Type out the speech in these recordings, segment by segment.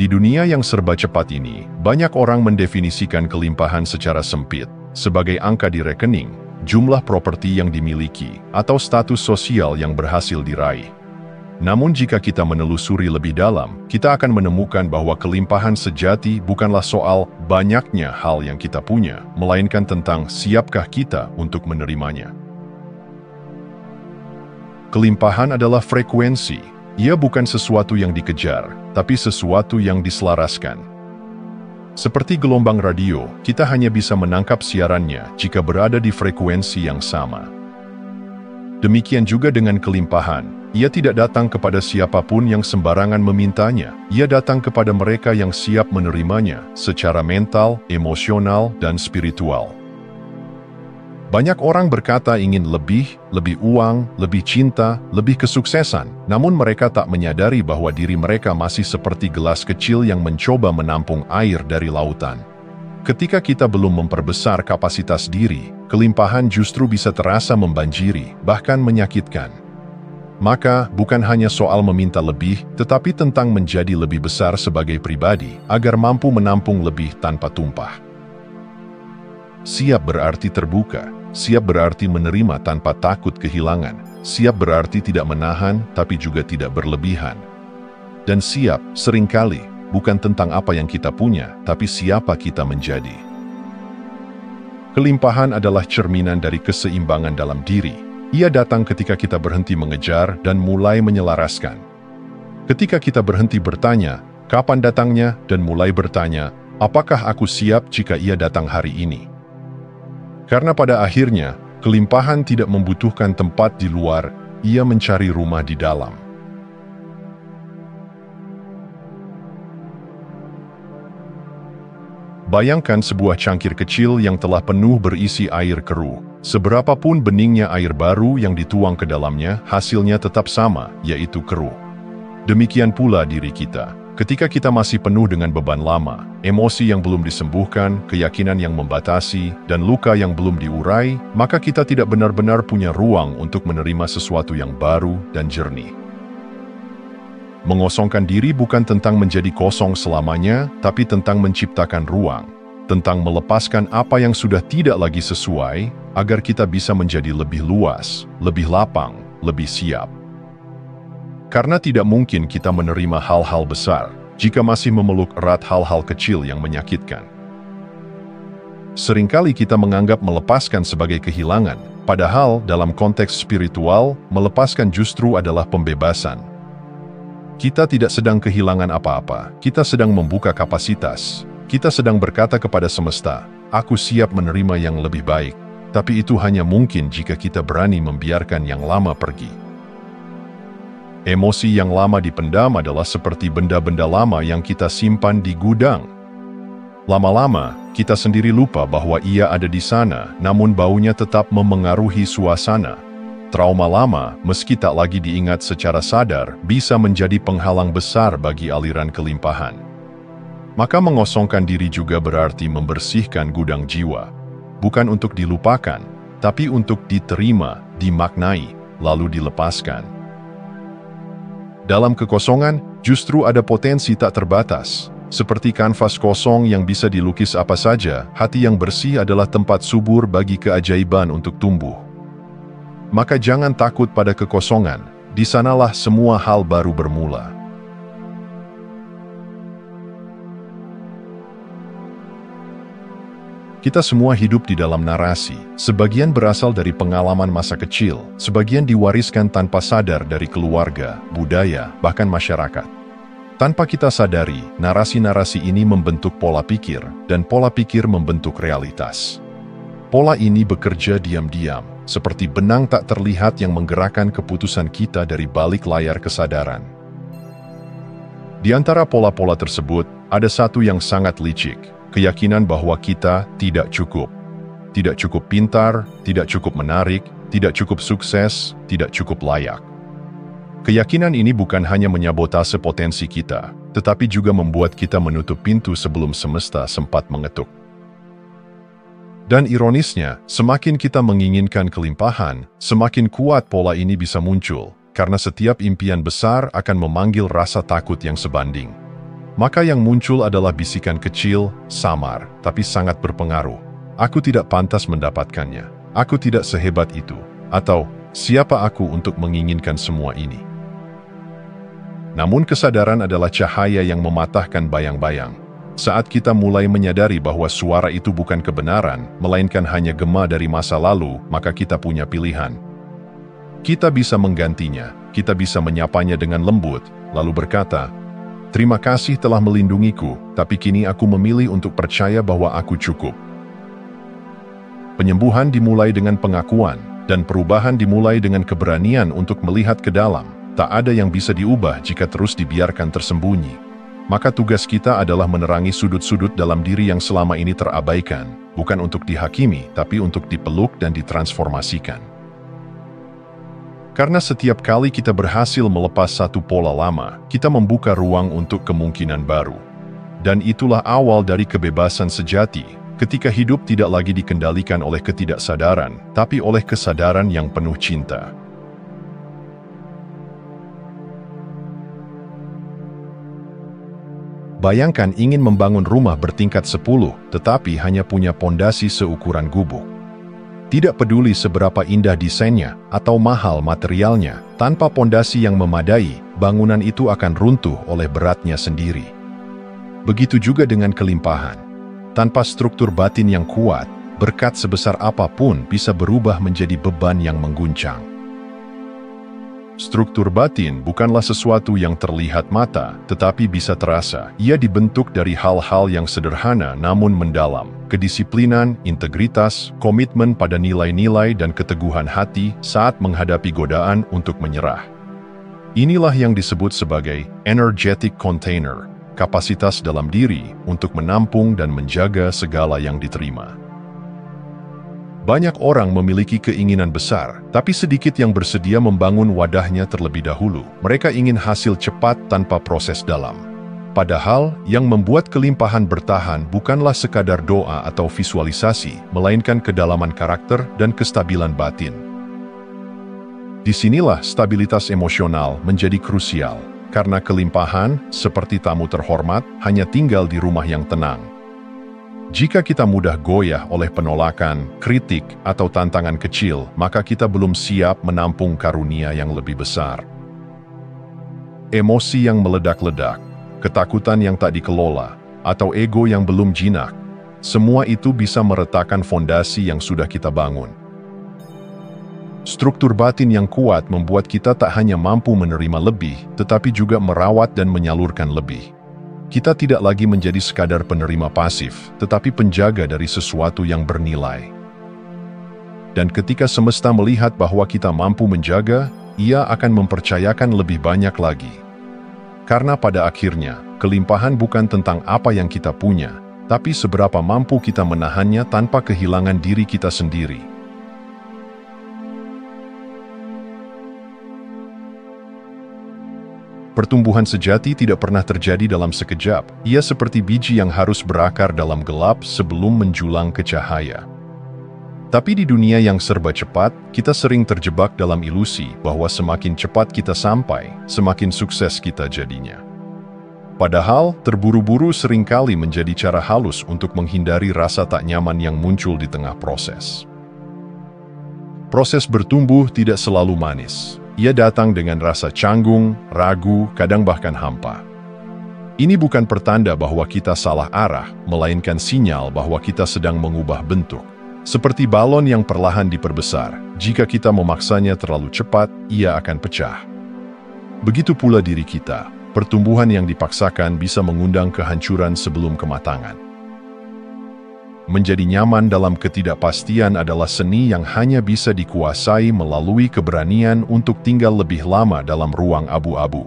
Di dunia yang serba cepat ini, banyak orang mendefinisikan kelimpahan secara sempit, sebagai angka di rekening, jumlah properti yang dimiliki, atau status sosial yang berhasil diraih. Namun jika kita menelusuri lebih dalam, kita akan menemukan bahwa kelimpahan sejati bukanlah soal banyaknya hal yang kita punya, melainkan tentang siapkah kita untuk menerimanya. Kelimpahan adalah frekuensi. Ia bukan sesuatu yang dikejar, tapi sesuatu yang diselaraskan. Seperti gelombang radio, kita hanya bisa menangkap siarannya jika berada di frekuensi yang sama. Demikian juga dengan kelimpahan. Ia tidak datang kepada siapapun yang sembarangan memintanya. Ia datang kepada mereka yang siap menerimanya secara mental, emosional, dan spiritual. Banyak orang berkata ingin lebih uang, lebih cinta, lebih kesuksesan. Namun mereka tak menyadari bahwa diri mereka masih seperti gelas kecil yang mencoba menampung air dari lautan. Ketika kita belum memperbesar kapasitas diri, kelimpahan justru bisa terasa membanjiri, bahkan menyakitkan. Maka, bukan hanya soal meminta lebih, tetapi tentang menjadi lebih besar sebagai pribadi, agar mampu menampung lebih tanpa tumpah. Siap berarti terbuka, siap berarti menerima tanpa takut kehilangan, siap berarti tidak menahan, tapi juga tidak berlebihan. Dan siap, seringkali, bukan tentang apa yang kita punya, tapi siapa kita menjadi. Kelimpahan adalah cerminan dari keseimbangan dalam diri. Ia datang ketika kita berhenti mengejar dan mulai menyelaraskan. Ketika kita berhenti bertanya, kapan datangnya, dan mulai bertanya, apakah aku siap jika ia datang hari ini? Karena pada akhirnya, kelimpahan tidak membutuhkan tempat di luar, ia mencari rumah di dalam. Bayangkan sebuah cangkir kecil yang telah penuh berisi air keruh. Seberapapun beningnya air baru yang dituang ke dalamnya, hasilnya tetap sama, yaitu keruh. Demikian pula diri kita. Ketika kita masih penuh dengan beban lama, emosi yang belum disembuhkan, keyakinan yang membatasi, dan luka yang belum diurai, maka kita tidak benar-benar punya ruang untuk menerima sesuatu yang baru dan jernih. Mengosongkan diri bukan tentang menjadi kosong selamanya, tapi tentang menciptakan ruang. Tentang melepaskan apa yang sudah tidak lagi sesuai, agar kita bisa menjadi lebih luas, lebih lapang, lebih siap. Karena tidak mungkin kita menerima hal-hal besar, jika masih memeluk erat hal-hal kecil yang menyakitkan. Seringkali kita menganggap melepaskan sebagai kehilangan, padahal dalam konteks spiritual, melepaskan justru adalah pembebasan. Kita tidak sedang kehilangan apa-apa, kita sedang membuka kapasitas. Kita sedang berkata kepada semesta, aku siap menerima yang lebih baik, tapi itu hanya mungkin jika kita berani membiarkan yang lama pergi. Emosi yang lama dipendam adalah seperti benda-benda lama yang kita simpan di gudang. Lama-lama, kita sendiri lupa bahwa ia ada di sana, namun baunya tetap memengaruhi suasana. Trauma lama, meski tak lagi diingat secara sadar, bisa menjadi penghalang besar bagi aliran kelimpahan. Maka mengosongkan diri juga berarti membersihkan gudang jiwa. Bukan untuk dilupakan, tapi untuk diterima, dimaknai, lalu dilepaskan. Dalam kekosongan, justru ada potensi tak terbatas. Seperti kanvas kosong yang bisa dilukis apa saja, hati yang bersih adalah tempat subur bagi keajaiban untuk tumbuh. Maka jangan takut pada kekosongan, di sanalah semua hal baru bermula. Kita semua hidup di dalam narasi, sebagian berasal dari pengalaman masa kecil, sebagian diwariskan tanpa sadar dari keluarga, budaya, bahkan masyarakat. Tanpa kita sadari, narasi-narasi ini membentuk pola pikir, dan pola pikir membentuk realitas. Pola ini bekerja diam-diam, seperti benang tak terlihat yang menggerakkan keputusan kita dari balik layar kesadaran. Di antara pola-pola tersebut, ada satu yang sangat licik. Keyakinan bahwa kita tidak cukup. Tidak cukup pintar, tidak cukup menarik, tidak cukup sukses, tidak cukup layak. Keyakinan ini bukan hanya menyabotase potensi kita, tetapi juga membuat kita menutup pintu sebelum semesta sempat mengetuk. Dan ironisnya, semakin kita menginginkan kelimpahan, semakin kuat pola ini bisa muncul, karena setiap impian besar akan memanggil rasa takut yang sebanding. maka yang muncul adalah bisikan kecil, samar, tapi sangat berpengaruh. Aku tidak pantas mendapatkannya. Aku tidak sehebat itu. Atau, siapa aku untuk menginginkan semua ini? Namun kesadaran adalah cahaya yang mematahkan bayang-bayang. Saat kita mulai menyadari bahwa suara itu bukan kebenaran, melainkan hanya gema dari masa lalu, maka kita punya pilihan. Kita bisa menggantinya, kita bisa menyapanya dengan lembut, lalu berkata, "Terima kasih telah melindungiku, tapi kini aku memilih untuk percaya bahwa aku cukup." Penyembuhan dimulai dengan pengakuan, dan perubahan dimulai dengan keberanian untuk melihat ke dalam. Tak ada yang bisa diubah jika terus dibiarkan tersembunyi. Maka tugas kita adalah menerangi sudut-sudut dalam diri yang selama ini terabaikan, bukan untuk dihakimi, tapi untuk dipeluk dan ditransformasikan. Karena setiap kali kita berhasil melepas satu pola lama, kita membuka ruang untuk kemungkinan baru. Dan itulah awal dari kebebasan sejati, ketika hidup tidak lagi dikendalikan oleh ketidaksadaran, tapi oleh kesadaran yang penuh cinta. Bayangkan ingin membangun rumah bertingkat 10, tetapi hanya punya pondasi seukuran gubuk. Tidak peduli seberapa indah desainnya atau mahal materialnya, tanpa pondasi yang memadai, bangunan itu akan runtuh oleh beratnya sendiri. Begitu juga dengan kelimpahan. Tanpa struktur batin yang kuat, berkat sebesar apapun bisa berubah menjadi beban yang mengguncang. Struktur batin bukanlah sesuatu yang terlihat mata, tetapi bisa terasa. Ia dibentuk dari hal-hal yang sederhana namun mendalam. Kedisiplinan, integritas, komitmen pada nilai-nilai dan keteguhan hati saat menghadapi godaan untuk menyerah. Inilah yang disebut sebagai energetic container, kapasitas dalam diri untuk menampung dan menjaga segala yang diterima. Banyak orang memiliki keinginan besar, tapi sedikit yang bersedia membangun wadahnya terlebih dahulu. Mereka ingin hasil cepat tanpa proses dalam. Padahal, yang membuat kelimpahan bertahan bukanlah sekadar doa atau visualisasi, melainkan kedalaman karakter dan kestabilan batin. Disinilah stabilitas emosional menjadi krusial, karena kelimpahan, seperti tamu terhormat, hanya tinggal di rumah yang tenang. Jika kita mudah goyah oleh penolakan, kritik, atau tantangan kecil, maka kita belum siap menampung karunia yang lebih besar. Emosi yang meledak-ledak, ketakutan yang tak dikelola, atau ego yang belum jinak, semua itu bisa meretakkan fondasi yang sudah kita bangun. Struktur batin yang kuat membuat kita tak hanya mampu menerima lebih, tetapi juga merawat dan menyalurkan lebih. Kita tidak lagi menjadi sekadar penerima pasif, tetapi penjaga dari sesuatu yang bernilai. Dan ketika semesta melihat bahwa kita mampu menjaga, ia akan mempercayakan lebih banyak lagi. Karena pada akhirnya, kelimpahan bukan tentang apa yang kita punya, tapi seberapa mampu kita menahannya tanpa kehilangan diri kita sendiri. Pertumbuhan sejati tidak pernah terjadi dalam sekejap. Ia seperti biji yang harus berakar dalam gelap sebelum menjulang ke cahaya. Tapi di dunia yang serba cepat, kita sering terjebak dalam ilusi bahwa semakin cepat kita sampai, semakin sukses kita jadinya. Padahal, terburu-buru seringkali menjadi cara halus untuk menghindari rasa tak nyaman yang muncul di tengah proses. Proses bertumbuh tidak selalu manis. Ia datang dengan rasa canggung, ragu, kadang bahkan hampa. Ini bukan pertanda bahwa kita salah arah, melainkan sinyal bahwa kita sedang mengubah bentuk. Seperti balon yang perlahan diperbesar, jika kita memaksanya terlalu cepat, ia akan pecah. Begitu pula diri kita, pertumbuhan yang dipaksakan bisa mengundang kehancuran sebelum kematangan. Menjadi nyaman dalam ketidakpastian adalah seni yang hanya bisa dikuasai melalui keberanian untuk tinggal lebih lama dalam ruang abu-abu.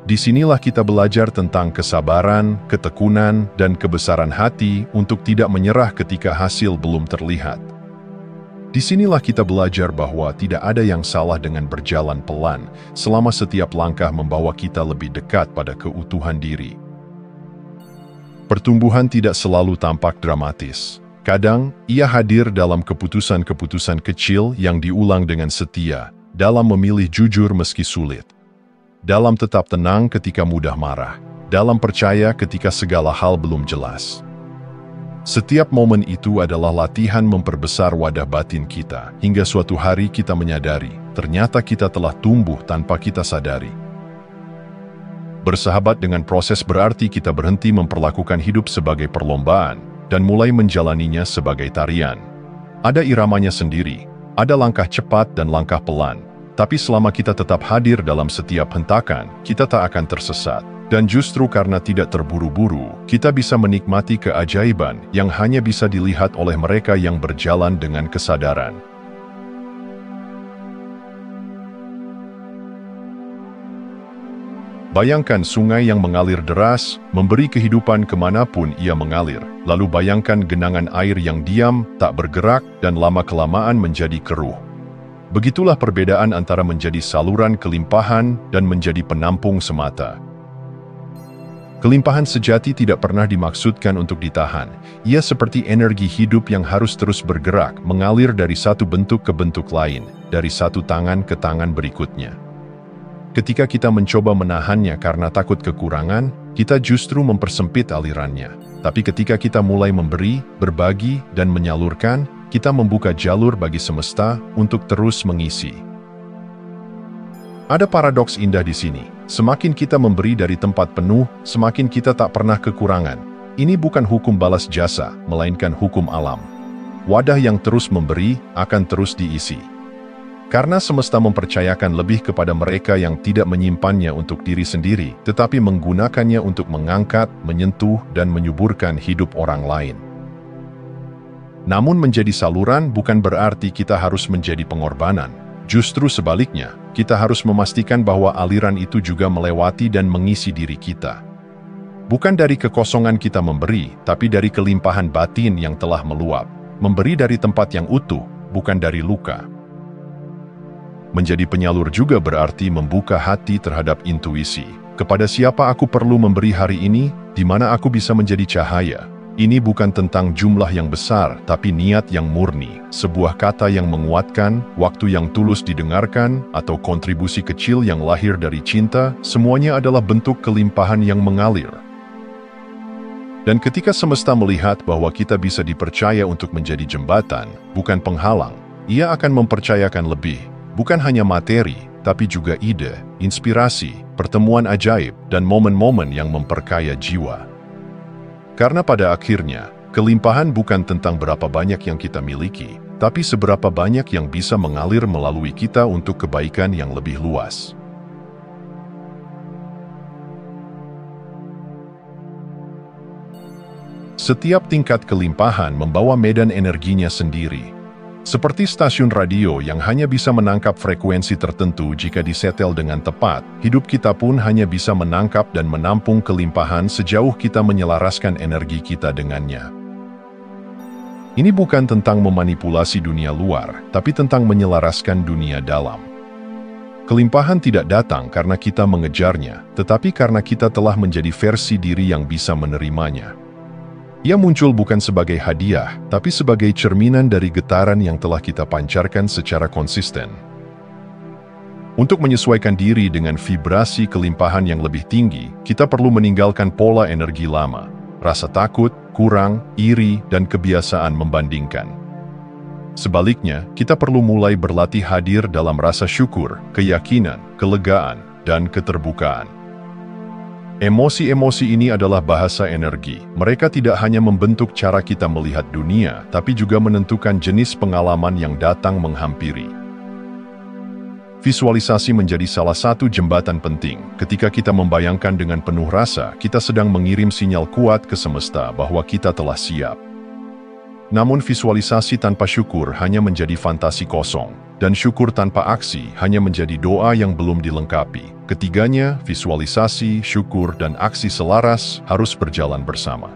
Disinilah kita belajar tentang kesabaran, ketekunan, dan kebesaran hati untuk tidak menyerah ketika hasil belum terlihat. Disinilah kita belajar bahwa tidak ada yang salah dengan berjalan pelan, selama setiap langkah membawa kita lebih dekat pada keutuhan diri. Pertumbuhan tidak selalu tampak dramatis. Kadang, ia hadir dalam keputusan-keputusan kecil yang diulang dengan setia, dalam memilih jujur meski sulit, dalam tetap tenang ketika mudah marah, dalam percaya ketika segala hal belum jelas. Setiap momen itu adalah latihan memperbesar wadah batin kita, hingga suatu hari kita menyadari, ternyata kita telah tumbuh tanpa kita sadari. Bersahabat dengan proses berarti kita berhenti memperlakukan hidup sebagai perlombaan, dan mulai menjalaninya sebagai tarian. Ada iramanya sendiri, ada langkah cepat dan langkah pelan, tapi selama kita tetap hadir dalam setiap hentakan, kita tak akan tersesat. Dan justru karena tidak terburu-buru, kita bisa menikmati keajaiban yang hanya bisa dilihat oleh mereka yang berjalan dengan kesadaran. Bayangkan sungai yang mengalir deras, memberi kehidupan kemanapun ia mengalir. Lalu bayangkan genangan air yang diam, tak bergerak, dan lama-kelamaan menjadi keruh. Begitulah perbedaan antara menjadi saluran kelimpahan dan menjadi penampung semata. Kelimpahan sejati tidak pernah dimaksudkan untuk ditahan. Ia seperti energi hidup yang harus terus bergerak, mengalir dari satu bentuk ke bentuk lain, dari satu tangan ke tangan berikutnya. Ketika kita mencoba menahannya karena takut kekurangan, kita justru mempersempit alirannya. Tapi ketika kita mulai memberi, berbagi, dan menyalurkan, kita membuka jalur bagi semesta untuk terus mengisi. Ada paradoks indah di sini. Semakin kita memberi dari tempat penuh, semakin kita tak pernah kekurangan. Ini bukan hukum balas jasa, melainkan hukum alam. Wadah yang terus memberi akan terus diisi. Karena semesta mempercayakan lebih kepada mereka yang tidak menyimpannya untuk diri sendiri, tetapi menggunakannya untuk mengangkat, menyentuh, dan menyuburkan hidup orang lain. Namun menjadi saluran bukan berarti kita harus menjadi pengorbanan. Justru sebaliknya, kita harus memastikan bahwa aliran itu juga melewati dan mengisi diri kita. Bukan dari kekosongan kita memberi, tapi dari kelimpahan batin yang telah meluap. Memberi dari tempat yang utuh, bukan dari luka. Menjadi penyalur juga berarti membuka hati terhadap intuisi. Kepada siapa aku perlu memberi hari ini, di mana aku bisa menjadi cahaya. Ini bukan tentang jumlah yang besar, tapi niat yang murni, sebuah kata yang menguatkan, waktu yang tulus didengarkan, atau kontribusi kecil yang lahir dari cinta, semuanya adalah bentuk kelimpahan yang mengalir. Dan ketika semesta melihat bahwa kita bisa dipercaya untuk menjadi jembatan, bukan penghalang, ia akan mempercayakan lebih, bukan hanya materi, tapi juga ide, inspirasi, pertemuan ajaib, dan momen-momen yang memperkaya jiwa. Karena pada akhirnya, kelimpahan bukan tentang berapa banyak yang kita miliki, tapi seberapa banyak yang bisa mengalir melalui kita untuk kebaikan yang lebih luas. Setiap tingkat kelimpahan membawa medan energinya sendiri. Seperti stasiun radio yang hanya bisa menangkap frekuensi tertentu jika disetel dengan tepat, hidup kita pun hanya bisa menangkap dan menampung kelimpahan sejauh kita menyelaraskan energi kita dengannya. Ini bukan tentang memanipulasi dunia luar, tapi tentang menyelaraskan dunia dalam. Kelimpahan tidak datang karena kita mengejarnya, tetapi karena kita telah menjadi versi diri yang bisa menerimanya. Ia muncul bukan sebagai hadiah, tapi sebagai cerminan dari getaran yang telah kita pancarkan secara konsisten. Untuk menyesuaikan diri dengan vibrasi kelimpahan yang lebih tinggi, kita perlu meninggalkan pola energi lama, rasa takut, kurang, iri, dan kebiasaan membandingkan. Sebaliknya, kita perlu mulai berlatih hadir dalam rasa syukur, keyakinan, kelegaan, dan keterbukaan. Emosi-emosi ini adalah bahasa energi. Mereka tidak hanya membentuk cara kita melihat dunia, tapi juga menentukan jenis pengalaman yang datang menghampiri. Visualisasi menjadi salah satu jembatan penting. Ketika kita membayangkan dengan penuh rasa, kita sedang mengirim sinyal kuat ke semesta bahwa kita telah siap. Namun visualisasi tanpa syukur hanya menjadi fantasi kosong, dan syukur tanpa aksi hanya menjadi doa yang belum dilengkapi. Ketiganya, visualisasi, syukur, dan aksi selaras harus berjalan bersama.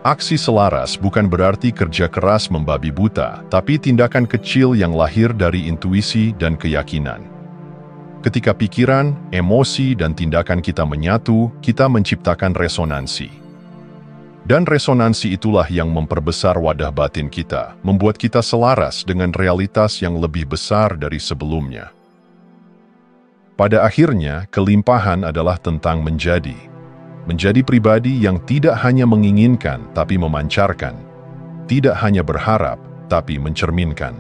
Aksi selaras bukan berarti kerja keras membabi buta, tapi tindakan kecil yang lahir dari intuisi dan keyakinan. Ketika pikiran, emosi, dan tindakan kita menyatu, kita menciptakan resonansi. Dan resonansi itulah yang memperbesar wadah batin kita, membuat kita selaras dengan realitas yang lebih besar dari sebelumnya. Pada akhirnya, kelimpahan adalah tentang menjadi. Menjadi pribadi yang tidak hanya menginginkan, tapi memancarkan. Tidak hanya berharap, tapi mencerminkan.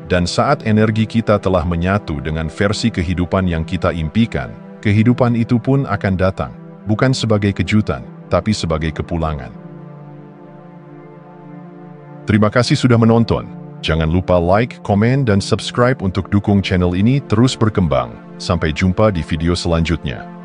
Dan saat energi kita telah menyatu dengan versi kehidupan yang kita impikan, kehidupan itu pun akan datang, bukan sebagai kejutan, tapi sebagai kepulangan. Terima kasih sudah menonton. Jangan lupa like, komen, dan subscribe untuk dukung channel ini terus berkembang. Sampai jumpa di video selanjutnya.